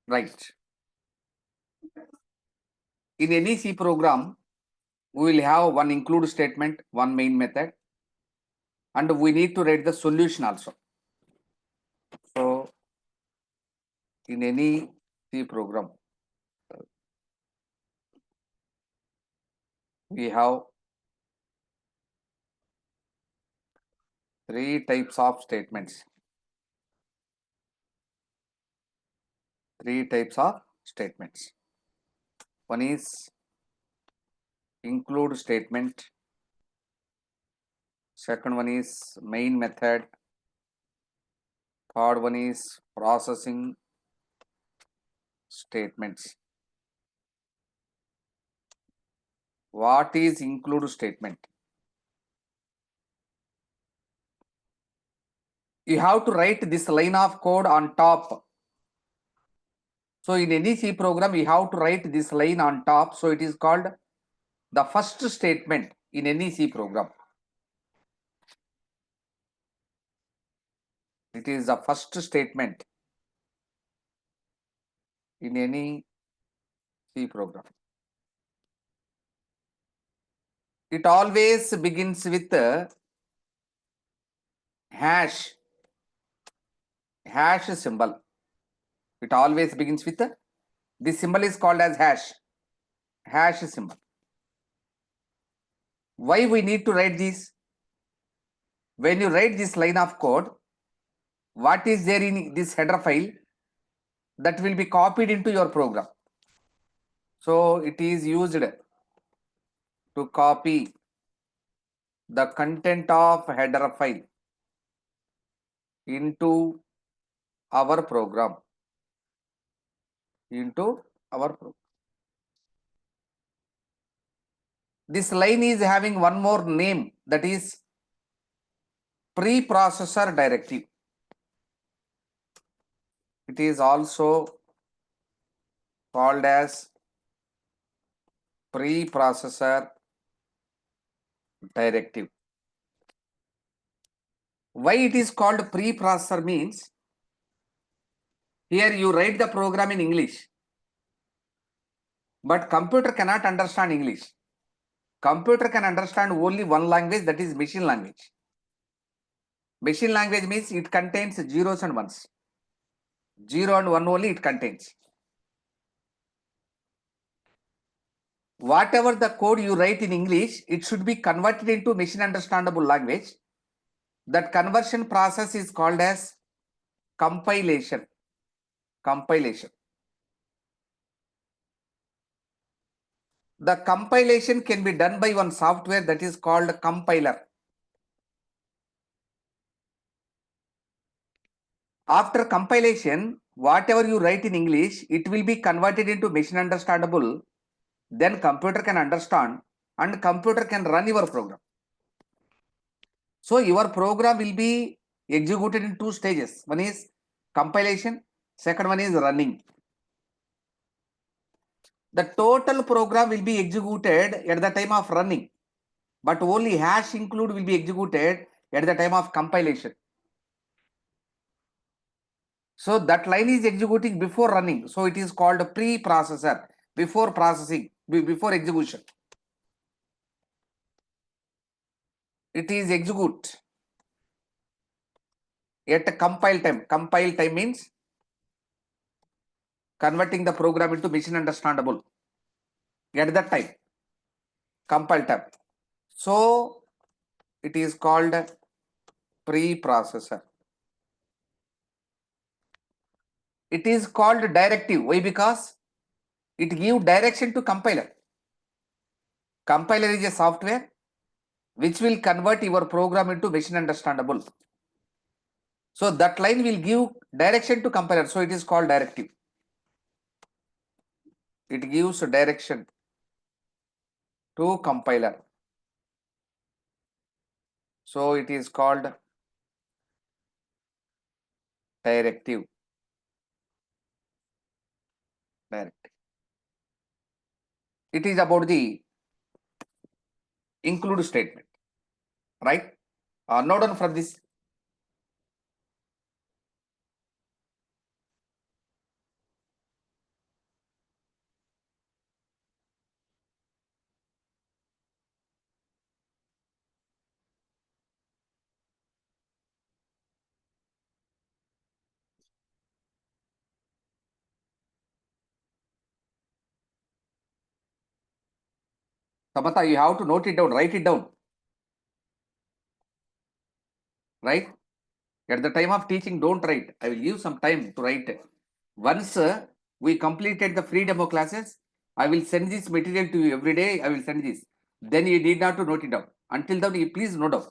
Right. In any C program, we will have one include statement, one main method, and we need to write the solution also. So in any C program, we have three types of statements. Three types of statements. One is include statement. Second one is main method. Third one is processing statements. What is include statement? You have to write this line of code on top. So in any C program, you have to write this line on top. So it is called the first statement in any C program. It is the first statement in any C program. It always begins with hash symbol. It always begins with this symbol is called as hash symbol. Why we need to write this? When you write this line of code, what is there in this header file that will be copied into your program. So it is used to copy the content of header file into our program. This line is having one more name, that is preprocessor directive. It is also called as preprocessor directive. Why it is called preprocessor means, here you write the program in English, but computer cannot understand English. Computer can understand only one language, that is machine language. Machine language means it contains zeros and ones. 0 and 1 only it contains. Whatever the code you write in English, it should be converted into machine understandable language. That conversion process is called as compilation. The compilation can be done by one software that is called compiler. After compilation, whatever you write in English, it will be converted into machine understandable. Then computer can understand and computer can run your program. So your program will be executed in two stages. One is compilation, second one is running. The total program will be executed at the time of running, but only hash include will be executed at the time of compilation. So that line is executing before running. So it is called preprocessor, before processing, before execution. It is execute at a compile time. Compile time means converting the program into machine understandable. At that time, compile time. So it is called preprocessor. It is called directive. Why? Because it gives direction to compiler. Compiler is a software which will convert your program into machine understandable. So that line will give direction to compiler. So it is called directive. It gives direction to compiler. So it is called directive. It is about the include statement, right? Note down from this. Samantha, you have to note it down, write it down. Right? At the time of teaching, don't write. I will give some time to write. Once we completed the free demo classes, I will send this material to you every day. I will send this. Then you need not to note it down. Until then, you please note down.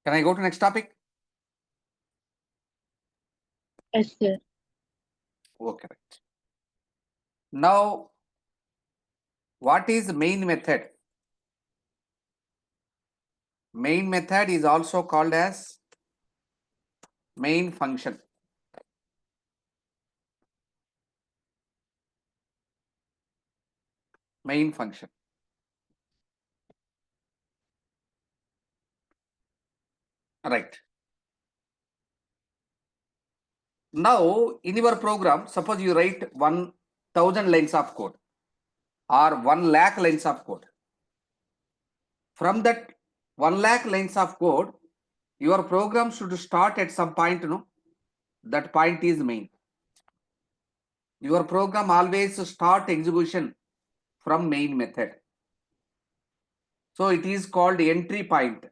Can I go to next topic? Yes, sir. Okay, right. Now, what is main method? Main method is also called as main function. Main function. Right. Now, in your program, suppose you write 1000 lines of code or 1 lakh lines of code. From that 1 lakh lines of code, your program should start at some point, no? That point is main. Your program always start execution from main method. So it is called entry point.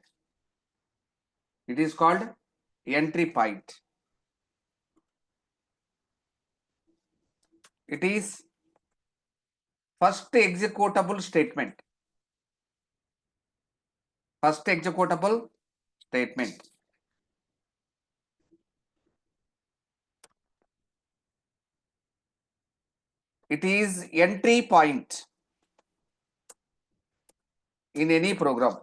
It is called entry point. It is first executable statement. First executable statement. It is entry point in any program.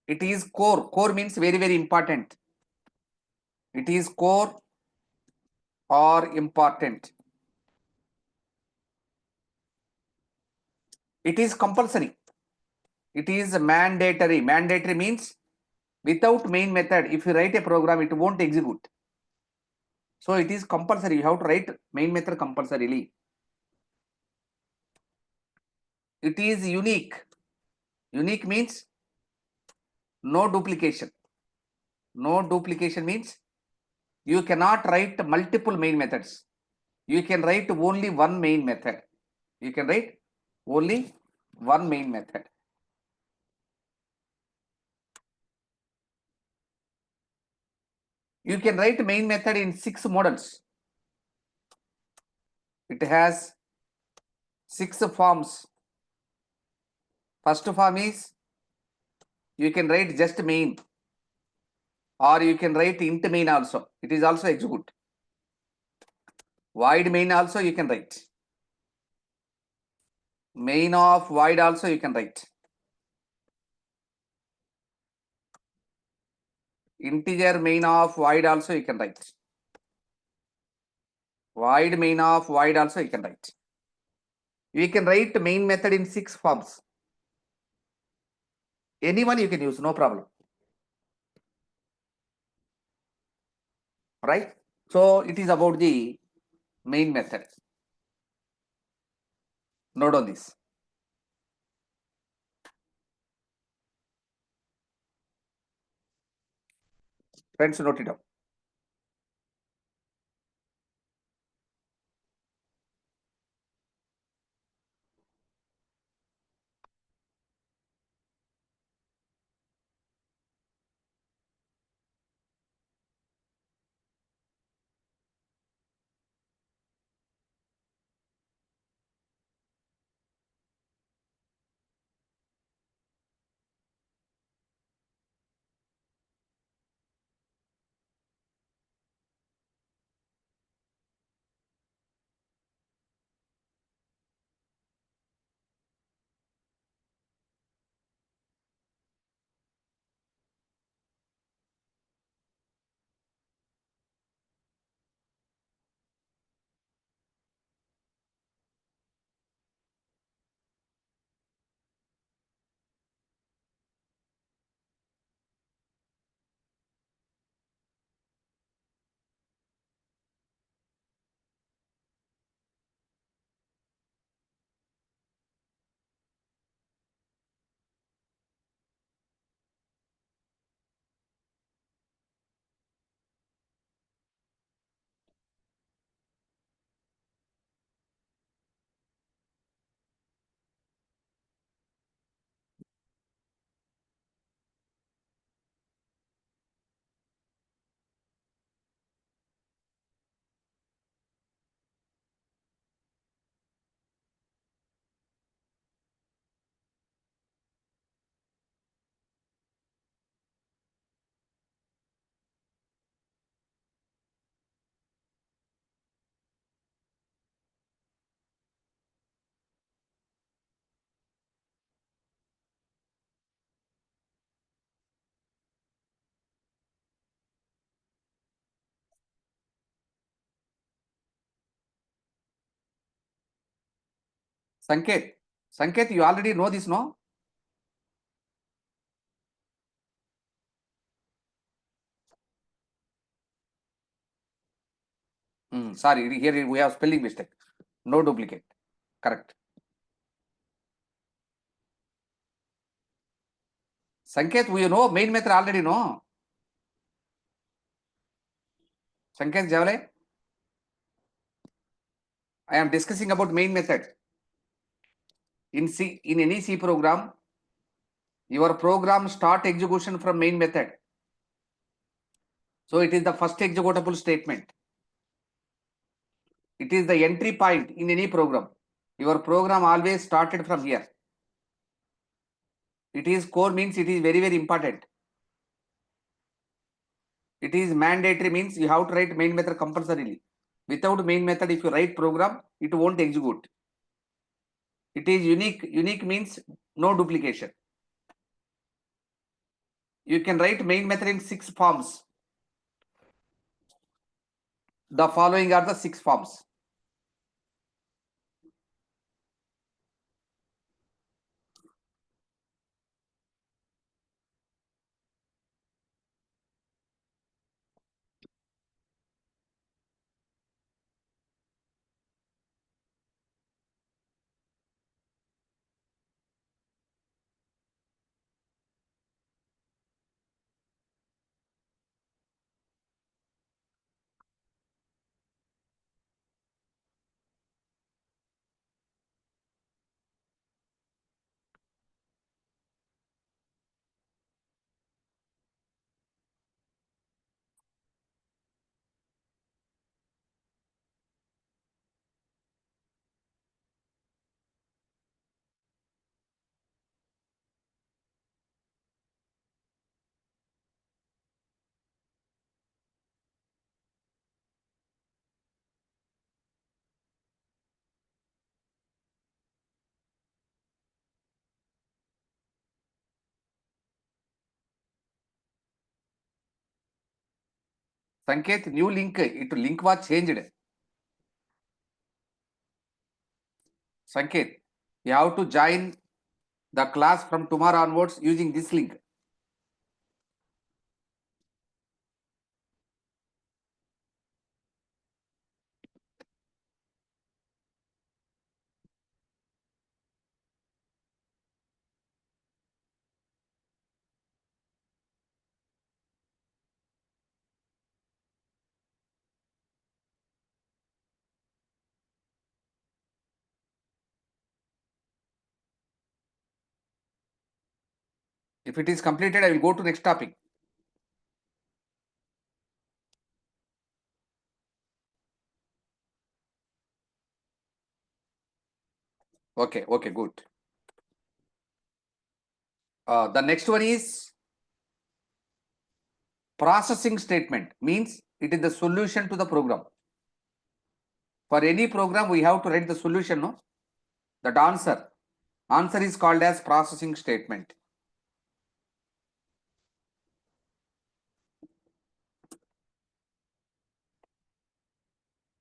It is core. Core means very, very important. It is core or important. It is compulsory. It is mandatory. Mandatory means without main method, if you write a program, it won't execute. So it is compulsory. You have to write main method compulsorily. It is unique. Unique means no duplication. No duplication means you cannot write multiple main methods. You can write only one main method. You can write only one main method. You can write main method in 6 models. It has 6 forms. First form is you can write just main, or you can write int main also. It is also execute. Void main also you can write. Main of void also you can write. Integer main of void also you can write. Void main of void also you can write. You can write main method in 6 forms. Anyone you can use, no problem. Right? So it is about the main method. Note on this. Friends, note it down. Sanket. Sanket, you already know this, no? Sorry, here we have spelling mistake. No duplicate. Correct. Sanket, we know main method already, no? Sanket Javale? I am discussing about main method. In any C program, your program start execution from main method. So it is the first executable statement. It is the entry point in any program. Your program always started from here. It is core means it is very, very important. It is mandatory means you have to write main method compulsorily. Without main method, if you write program, it won't execute. It is unique. Unique means no duplication. You can write main method in 6 forms. The following are the 6 forms. Sanket, new link. It link was changed. Sanket, you have to join the class from tomorrow onwards using this link. If it is completed, I will go to next topic. Okay, good. The next one is processing statement. Means it is the solution to the program. For any program, we have to write the solution, no? That answer. Answer is called as processing statement.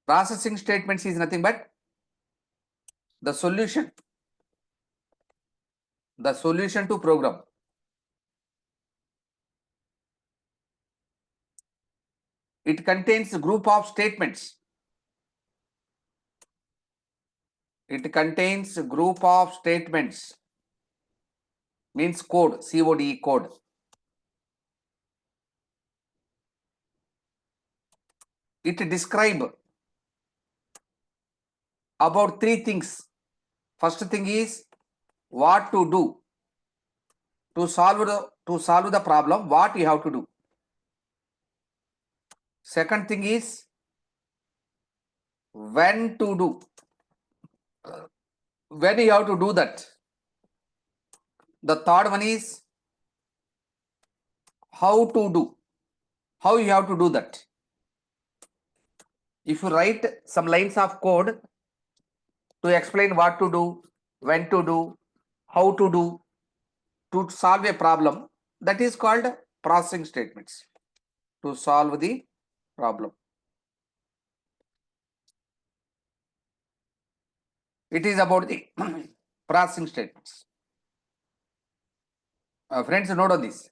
Processing statements is nothing but the solution. The solution to program. It contains a group of statements. It contains a group of statements. Means code, CODE code. It describe about 3 things. First thing is what to do to solve the problem, what you have to do. Second thing is when to do, when you have to do that. The third one is how to do, how you have to do that. If you write some lines of code to explain what to do, when to do, how to do to solve a problem, that is called processing statements. To solve the problem. It is about the processing statements. Friends, note on this.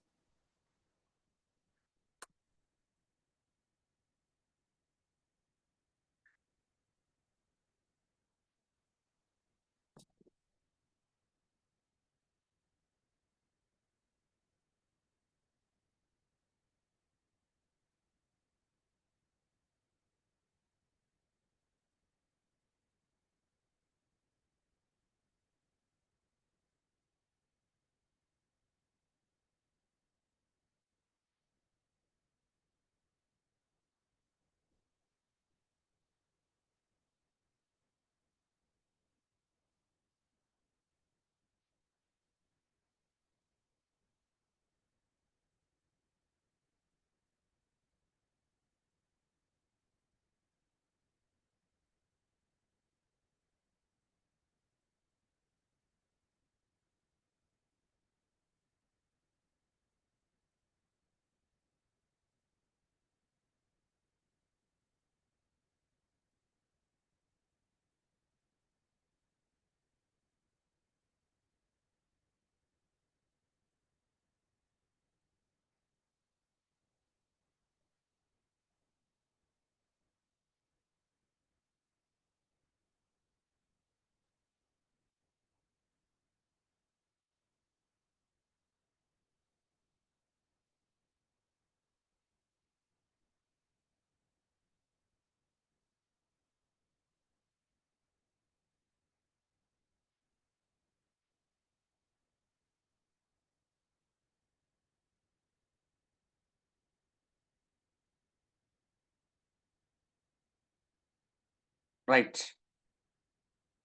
Right.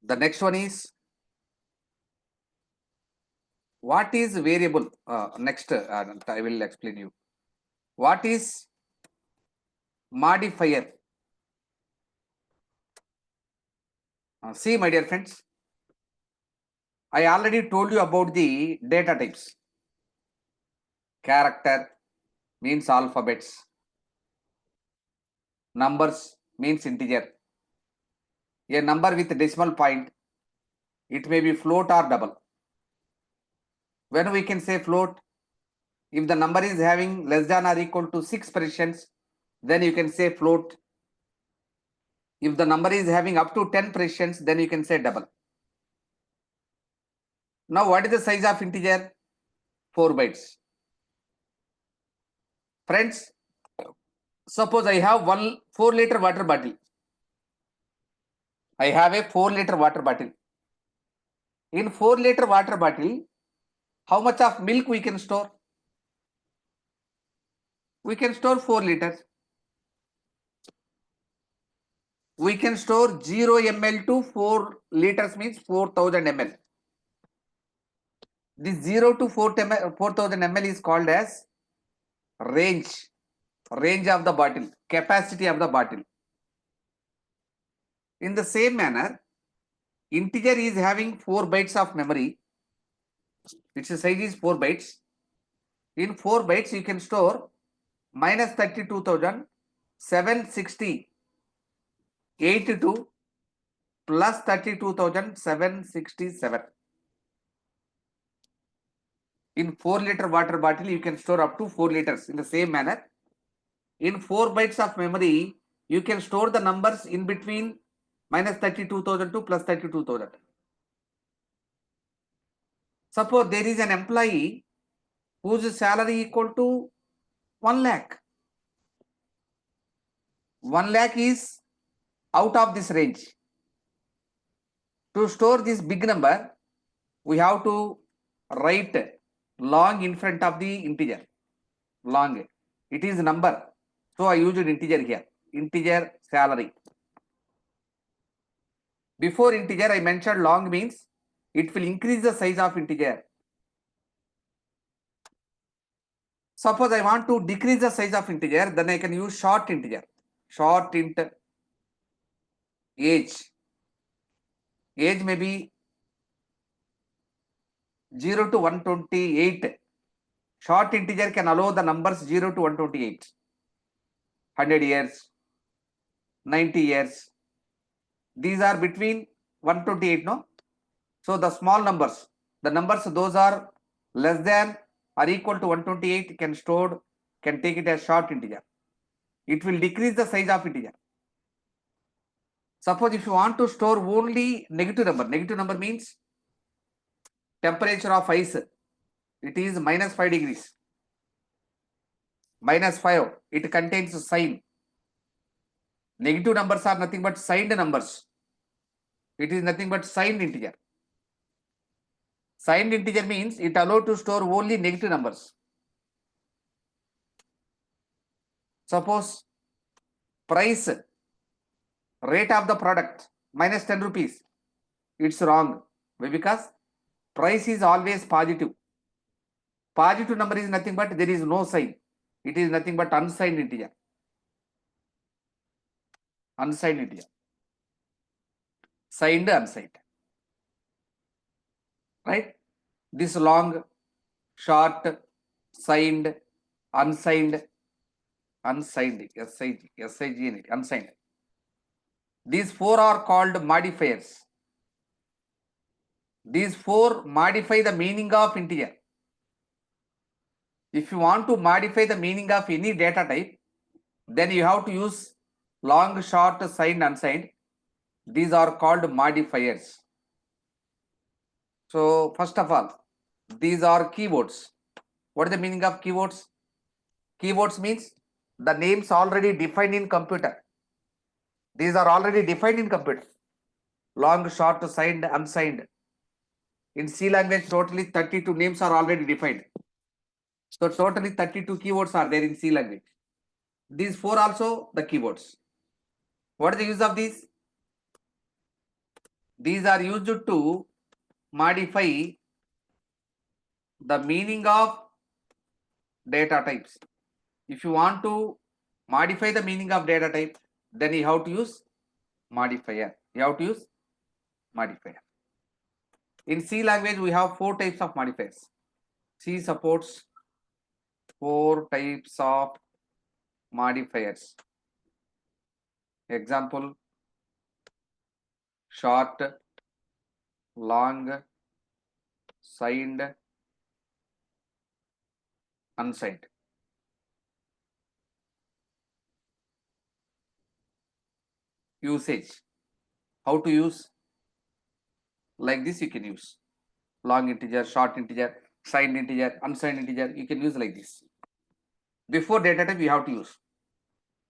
The next one is what is variable? Next, I will explain you. What is modifier? See, my dear friends, I already told you about the data types. Character means alphabets. Numbers means integer. A number with decimal point, it may be float or double. When we can say float, if the number is having less than or equal to 6 fractions, then you can say float. If the number is having up to 10 fractions, then you can say double. Now, what is the size of integer? 4 bytes. Friends, suppose I have 4-liter water bottle. I have a 4-liter water bottle. In 4-liter water bottle, how much of milk we can store? We can store 4 liters. We can store 0 ml to 4 liters means 4000 ml. This 0 to 4000 ml is called as range of the bottle, capacity of the bottle. In the same manner, integer is having 4 bytes of memory. Its size is 4 bytes. In 4 bytes, you can store minus 32,760.82 plus 32,767. In 4-liter water bottle, you can store up to 4 liters. In the same manner, in 4 bytes of memory, you can store the numbers in between minus 32,000 to plus 32,000. Suppose there is an employee whose salary equal to 1 lakh. 1 lakh is out of this range. To store this big number, we have to write long in front of the integer. Long. It is number. So I used integer here. Integer salary. Before integer, I mentioned long means it will increase the size of integer. Suppose I want to decrease the size of integer, then I can use short integer. Short int age. Age may be 0 to 128. Short integer can allow the numbers 0 to 128. 100 years, 90 years. These are between 128, no? So the small numbers, the numbers those are less than or equal to 128 can take it as short integer. It will decrease the size of integer. Suppose if you want to store only negative number means temperature of ice, it is minus 5 degrees. Minus 5, it contains sign. Negative numbers are nothing but signed numbers. It is nothing but signed integer. Signed integer means it allows to store only negative numbers. Suppose price, rate of the product, minus 10 rupees. It's wrong. Why? Because price is always positive. Positive number is nothing but there is no sign. It is nothing but unsigned integer. Unsigned integer. Signed, unsigned. Right? This long, short, signed, unsigned, unsigned, SIG, unsigned. These 4 are called modifiers. These 4 modify the meaning of integer. If you want to modify the meaning of any data type, then you have to use long, short, signed, unsigned. These are called modifiers. So first of all, these are keywords. What is the meaning of keywords? Keywords means the names already defined in computer. These are already defined in computer. Long, short, signed, unsigned. In C language, totally 32 names are already defined. So totally 32 keywords are there in C language. These 4 also the keywords. What is the use of these? These are used to modify the meaning of data types. If you want to modify the meaning of data type, then you have to use modifier. You have to use modifier. In C language, we have 4 types of modifiers. C supports 4 types of modifiers. Example: short, long, signed, unsigned. Usage. How to use? Like this you can use. Long integer, short integer, signed integer, unsigned integer. You can use like this. Before data type, you have to use.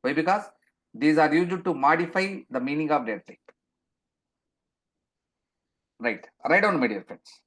Why? Because these are used to modify the meaning of data type. Right. Write down, my dear friends.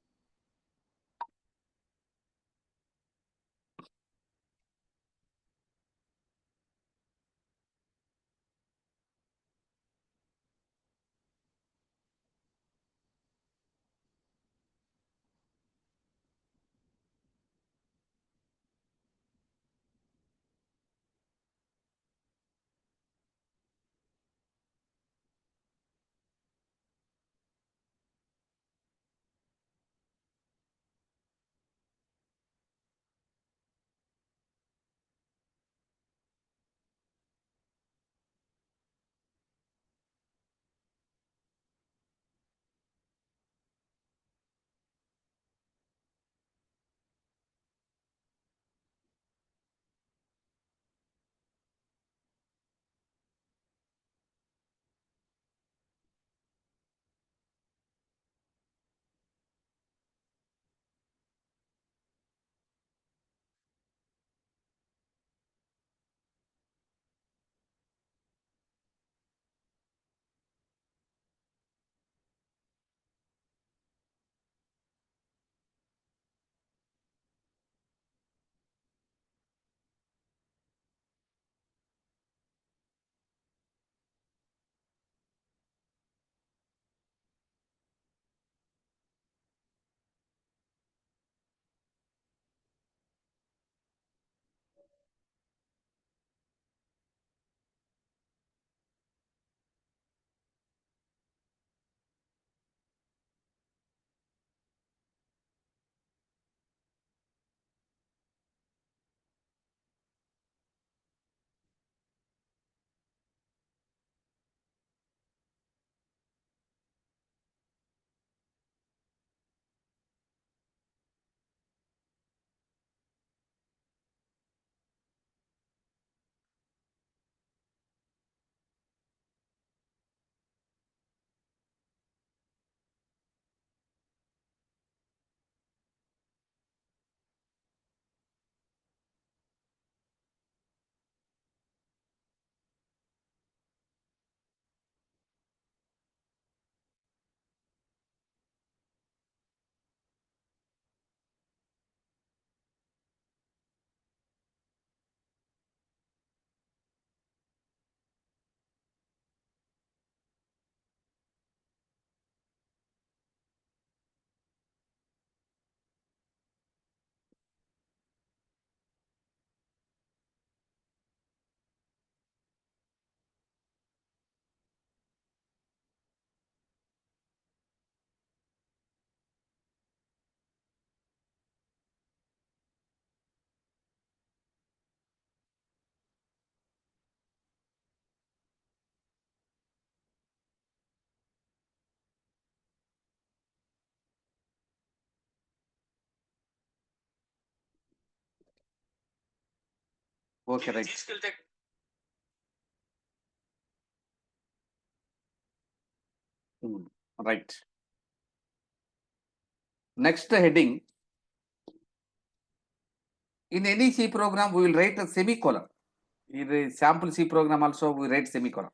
Okay, right. Right. Next heading. In any C program, we will write a semicolon. In the sample C program also, we write semicolon.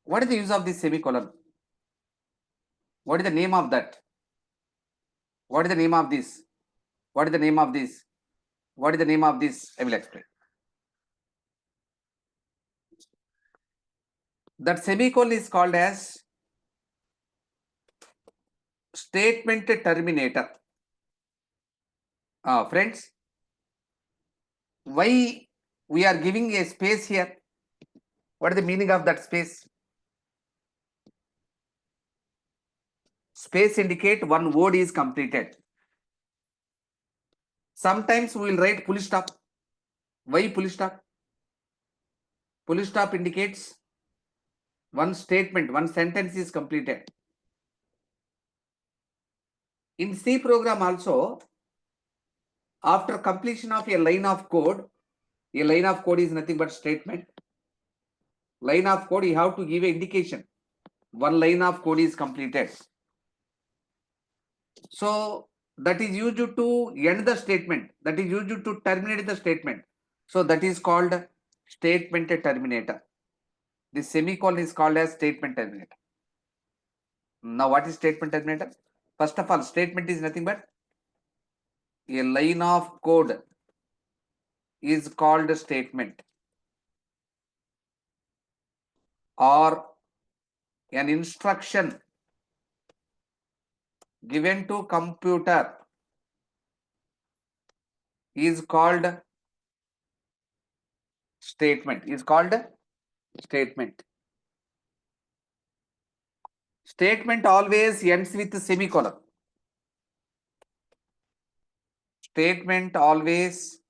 What is the use of this semicolon? What is the name of that? What is the name of this? What is the name of this? What is the name of this? I will explain. That semicolon is called as statement terminator. Friends, why we are giving a space here? What is the meaning of that space? Space indicate one word is completed. Sometimes we will write full stop. Why full stop? Full stop indicates one statement, one sentence is completed. In C program also, after completion of a line of code is nothing but statement. Line of code, you have to give an indication. One line of code is completed. So that is used to end the statement. That is used to terminate the statement. So that is called statement terminator. This semicolon is called as statement terminator. Now what is statement terminator? First of all, statement is nothing but a line of code is called a statement, or an instruction given to computer is called statement. Statement always ends with semicolon. Statement always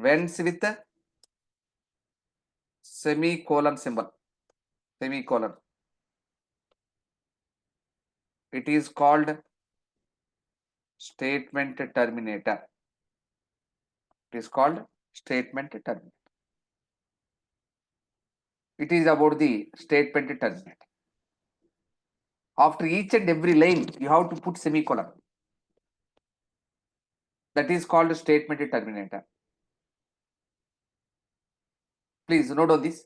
ends with semicolon symbol. Semicolon. It is called statement terminator. It is called statement terminator. It is about the statement terminator. After each and every line, you have to put semicolon. That is called statement terminator. Please note on this.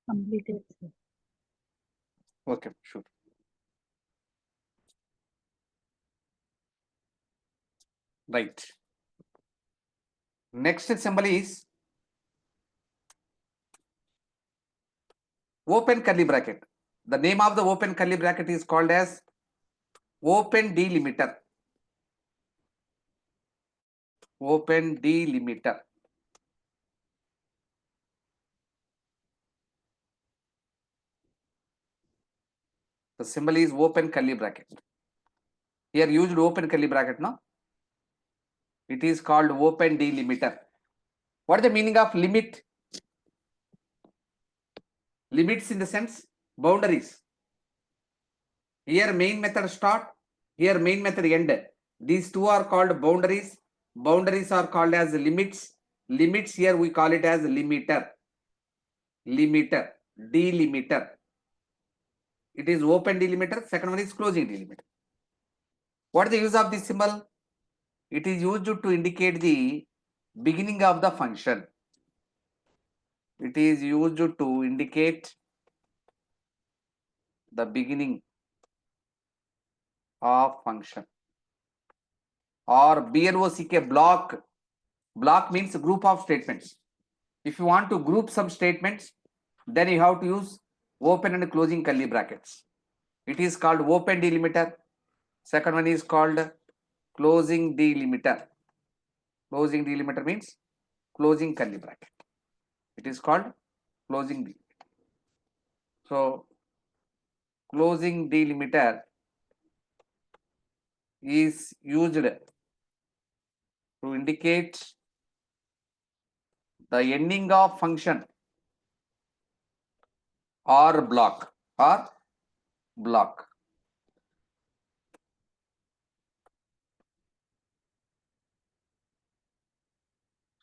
Completed. Okay, sure. Right. Next symbol is open curly bracket. The name of the open curly bracket is called as open delimiter. open delimiter. The symbol is open curly bracket. Here used open curly bracket, no? It is called open delimiter. What is the meaning of limit? Limits in the sense boundaries. Here main method start, here main method end. These two are called boundaries. Boundaries are called as limits. Limits here we call it as limiter. Limiter, delimiter. It is open delimiter. Second one is closing delimiter. What is the use of this symbol? It is used to indicate the beginning of the function. It is used to indicate the beginning of function. Or BLOCK, block. Block means group of statements. If you want to group some statements, then you have to use open and closing curly brackets. It is called open delimiter. Second one is called closing delimiter. Closing delimiter means closing curly bracket. It is called closing delimiter. So closing delimiter is used to indicate the ending of function or block.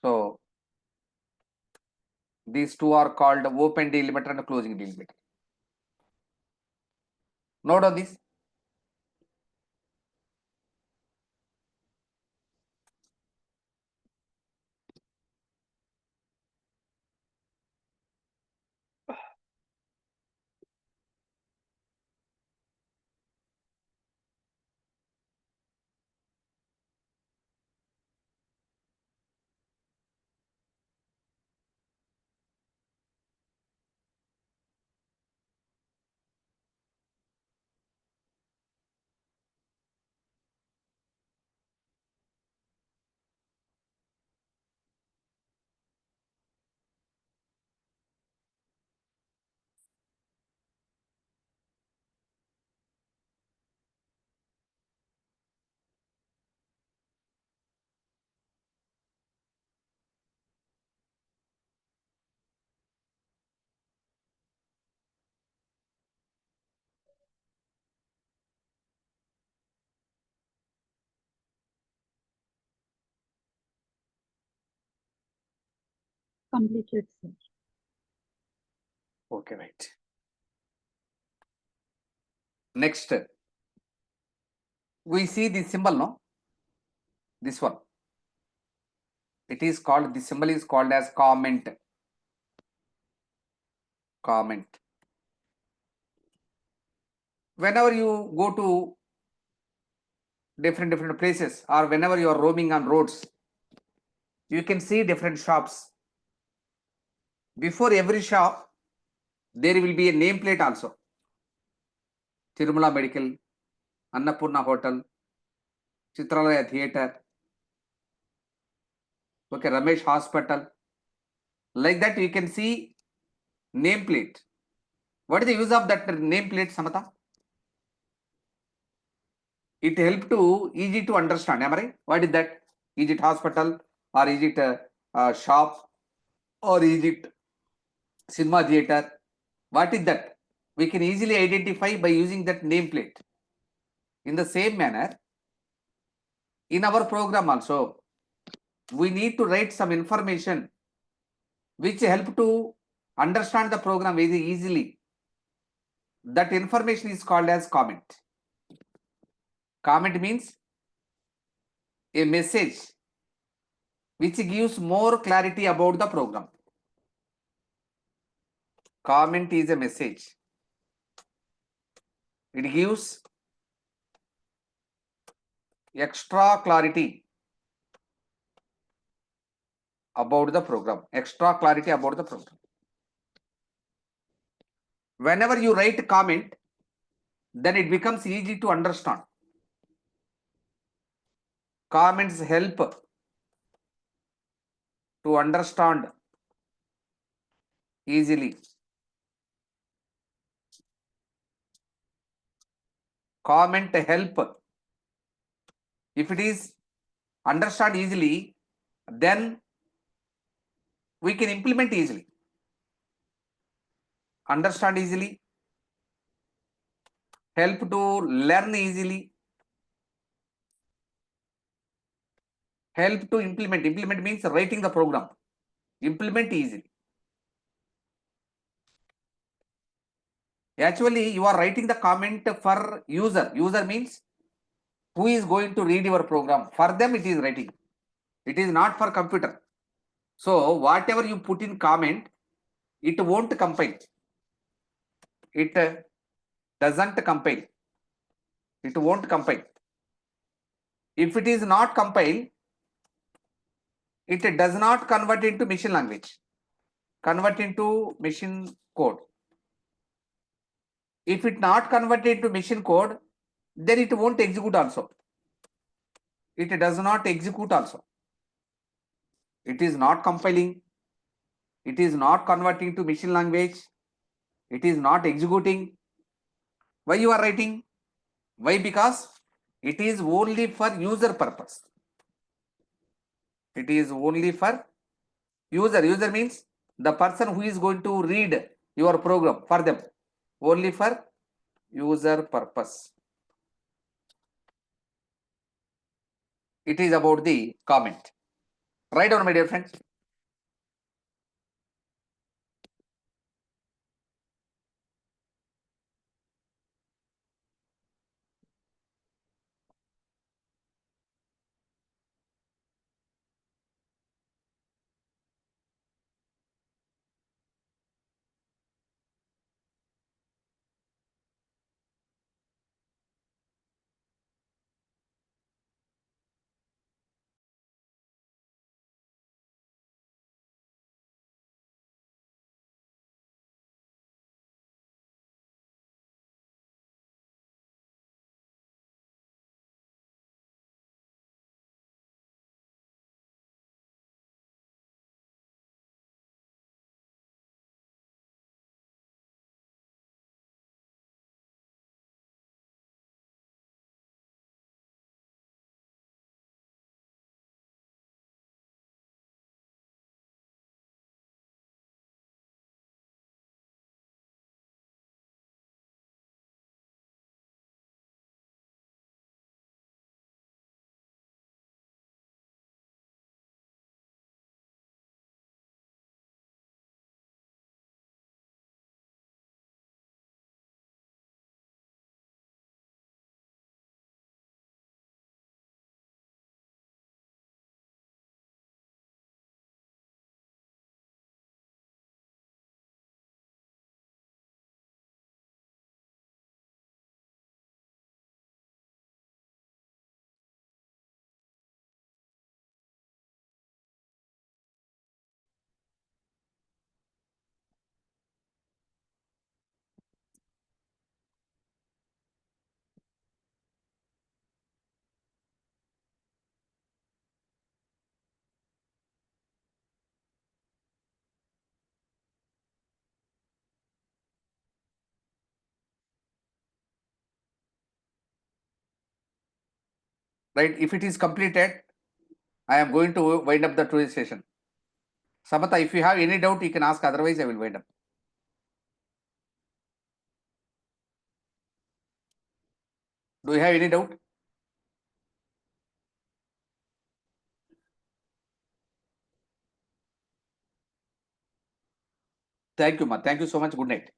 So these two are called open delimiter and closing delimiter. Note on this. Completed, sir. Okay, right. Next, we see this symbol, no? This one. It is called, this symbol is called as comment. Comment. Whenever you go to different places or whenever you are roaming on roads, you can see different shops. Before every shop, there will be a nameplate also. Tirumala Medical, Annapurna Hotel, Chitralaya Theatre, okay, Ramesh Hospital. Like that, you can see nameplate. What is the use of that nameplate, Samata? It help to easy to understand. Am I right? What is that? Is it hospital or is it a shop or is it cinema theater? What is that? We can easily identify by using that nameplate. In the same manner, in our program also, we need to write some information which help to understand the program very easily. That information is called as comment. Comment means a message which gives more clarity about the program. Comment is a message. It gives extra clarity about the program. Extra clarity about the program. Whenever you write comment, then it becomes easy to understand. Comments help to understand easily. Comment help. If it is understand easily, then we can implement easily. Understand easily, help to learn easily, help to implement. Implement means writing the program. Implement easily. Actually, you are writing the comment for user. User means who is going to read your program. For them, it is writing. It is not for computer. So whatever you put in comment, it won't compile. It doesn't compile. It won't compile. If it is not compile, it does not convert into machine language. Convert into machine code. If it not converted to machine code, then it won't execute also. It does not execute also. It is not compiling. It is not converting to machine language. It is not executing. Why you are writing? Why? Because it is only for user purpose. It is only for user. User means the person who is going to read your program, for them. Only for user purpose. It is about the comment. Write down, my dear friends. Right? If it is completed, I am going to wind up the today's session. Samatha, if you have any doubt, you can ask. Otherwise, I will wind up. Do you have any doubt? Thank you, ma. Thank you so much. Good night.